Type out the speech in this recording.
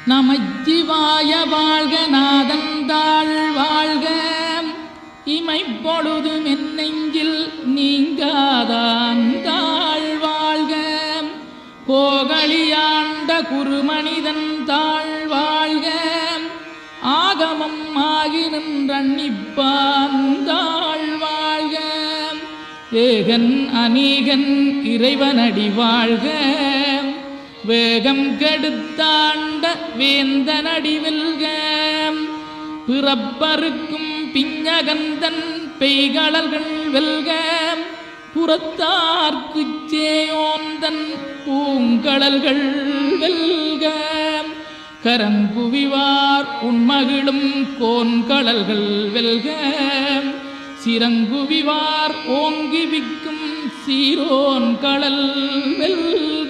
நமச்சிவாய வாழ்க நாதந்தாள் வாழ்க இமைப்பொழுது மென்னெஞ்சில் நீங்காதாந்தாள் வாழ்க கோகலியாண்ட குருமனிதன் தாழ் வாழ்க ஆகமம் ஆகி நின்றன்னிப்பாந்தாள் வாழ்க ஏகன் அநீகன் இறைவனடி வாழ்க வேகம் கெடுத்தாண்ட வேந்தனடி வெல்க பிறப்பருக்கும் பிஞகந்தன் பெய்களர்கள் வெல்க புறத்தார்க்குச் சேயோந்தன் பூங்கடல்கள் வெல்க கரங்குவிவார் உண்மகிழும் கோன்கடல்கள் வெல்க சிறங்குவிவார் ஓங்கி விக்கும் சீரோன் கடல் வெல்க.